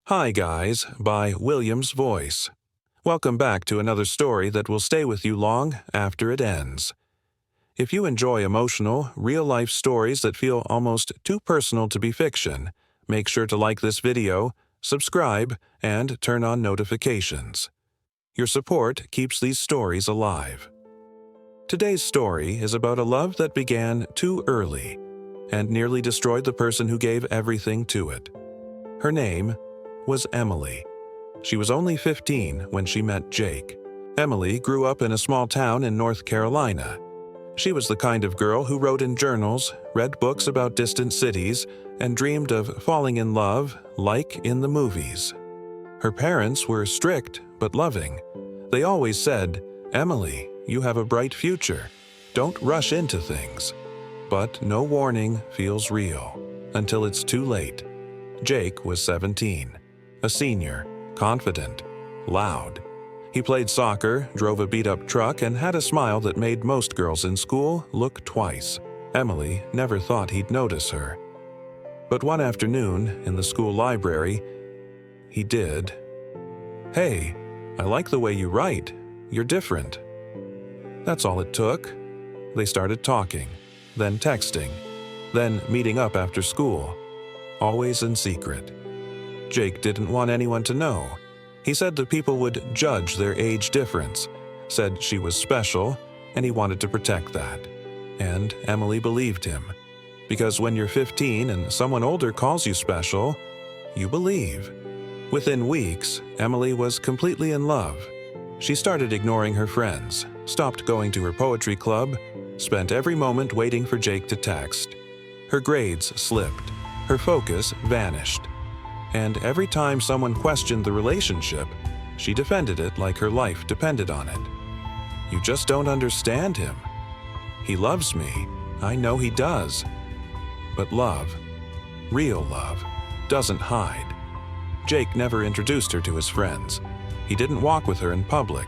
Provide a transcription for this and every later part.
Hi Guys by William's Voice. Welcome back to another story that will stay with you long after it ends. If you enjoy emotional, real-life stories that feel almost too personal to be fiction, make sure to like this video, subscribe, and turn on notifications. Your support keeps these stories alive. Today's story is about a love that began too early and nearly destroyed the person who gave everything to it. Her name was Emily. She was only 15 when she met Jake. Emily grew up in a small town in North Carolina. She was the kind of girl who wrote in journals, read books about distant cities, and dreamed of falling in love like in the movies. Her parents were strict but loving. They always said, "Emily, you have a bright future. Don't rush into things." But no warning feels real until it's too late. Jake was 17. A senior, confident, loud. He played soccer, drove a beat-up truck, and had a smile that made most girls in school look twice. Emily never thought he'd notice her. But one afternoon, in the school library, he did. "Hey, I like the way you write. You're different." That's all it took. They started talking, then texting, then meeting up after school, always in secret. Jake didn't want anyone to know. He said that people would judge their age difference, said she was special, and he wanted to protect that. And Emily believed him. Because when you're 15 and someone older calls you special, you believe. Within weeks, Emily was completely in love. She started ignoring her friends, stopped going to her poetry club, spent every moment waiting for Jake to text. Her grades slipped. Her focus vanished. And every time someone questioned the relationship, she defended it like her life depended on it. "You just don't understand him. He loves me. I know he does." But love, real love, doesn't hide. Jake never introduced her to his friends. He didn't walk with her in public,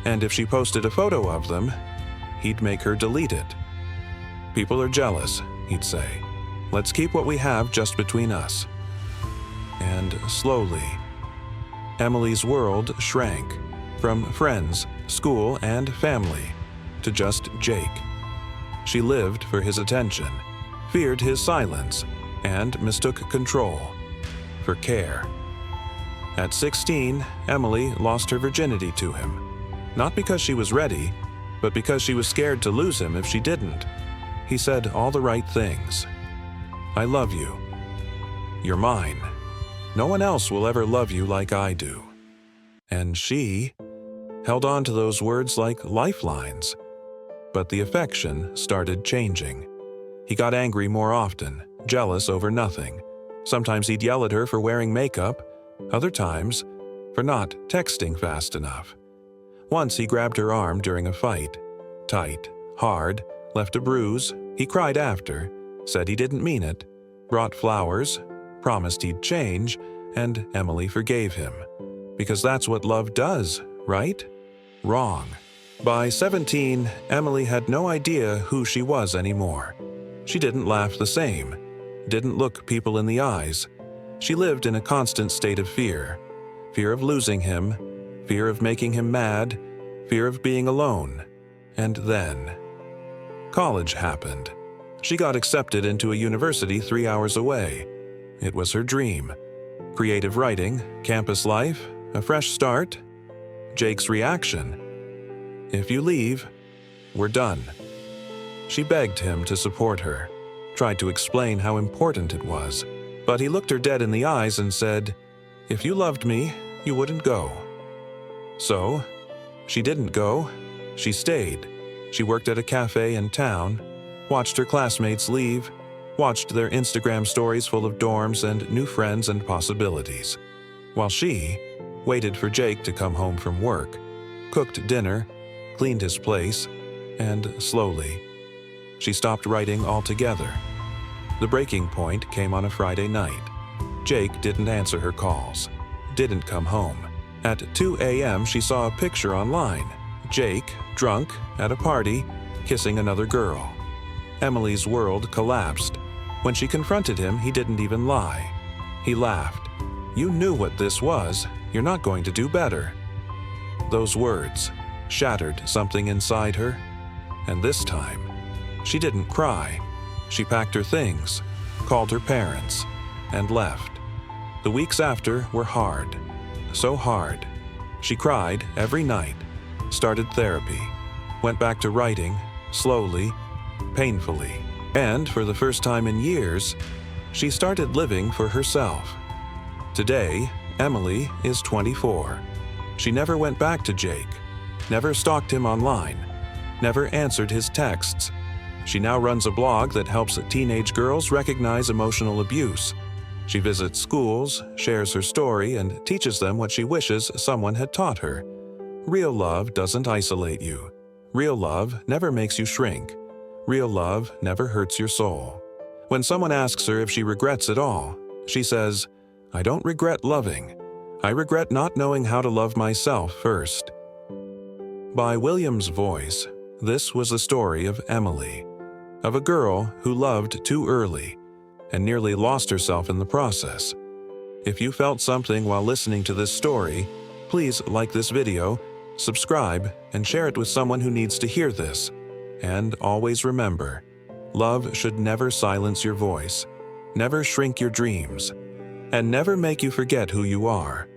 and if she posted a photo of them, he'd make her delete it. "People are jealous," he'd say. "Let's keep what we have just between us." And slowly, Emily's world shrank from friends, school, and family to just Jake. She lived for his attention, feared his silence, and mistook control for care. At 16, Emily lost her virginity to him, not because she was ready, but because she was scared to lose him if she didn't. He said all the right things. "I love you. You're mine. No one else will ever love you like I do." And she held on to those words like lifelines. But the affection started changing. He got angry more often, jealous over nothing. Sometimes he'd yell at her for wearing makeup, other times for not texting fast enough. Once he grabbed her arm during a fight. Tight, hard, left a bruise. He cried after, said he didn't mean it, brought flowers, promised he'd change, and Emily forgave him. Because that's what love does, right? Wrong. By 17, Emily had no idea who she was anymore. She didn't laugh the same, didn't look people in the eyes. She lived in a constant state of fear. Fear of losing him, fear of making him mad, fear of being alone. And then college happened. She got accepted into a university 3 hours away. It was her dream. Creative writing, campus life, a fresh start. Jake's reaction: "If you leave, we're done." She begged him to support her, tried to explain how important it was, but he looked her dead in the eyes and said, "If you loved me, you wouldn't go." So, she didn't go. She stayed. She worked at a cafe in town, watched her classmates leave, watched their Instagram stories full of dorms and new friends and possibilities, while she waited for Jake to come home from work, cooked dinner, cleaned his place, and slowly, she stopped writing altogether. The breaking point came on a Friday night. Jake didn't answer her calls, didn't come home. At 2 a.m., she saw a picture online. Jake, drunk, at a party, kissing another girl. Emily's world collapsed. When she confronted him, he didn't even lie. He laughed. You knew what this was. You're not going to do better." Those words shattered something inside her, and this time, she didn't cry. She packed her things, called her parents, and left. The weeks after were hard. So hard. She cried every night, started therapy, went back to writing, slowly, painfully. And for the first time in years, she started living for herself. Today, Emily is 24. She never went back to Jake, never stalked him online, never answered his texts. She now runs a blog that helps teenage girls recognize emotional abuse. She visits schools, shares her story, and teaches them what she wishes someone had taught her. Real love doesn't isolate you. Real love never makes you shrink. Real love never hurts your soul. When someone asks her if she regrets it all, she says, "I don't regret loving. I regret not knowing how to love myself first." By William's voice, this was the story of Emily, of a girl who loved too early and nearly lost herself in the process. If you felt something while listening to this story, please like this video, subscribe, and share it with someone who needs to hear this. And always remember, love should never silence your voice, never shrink your dreams, and never make you forget who you are.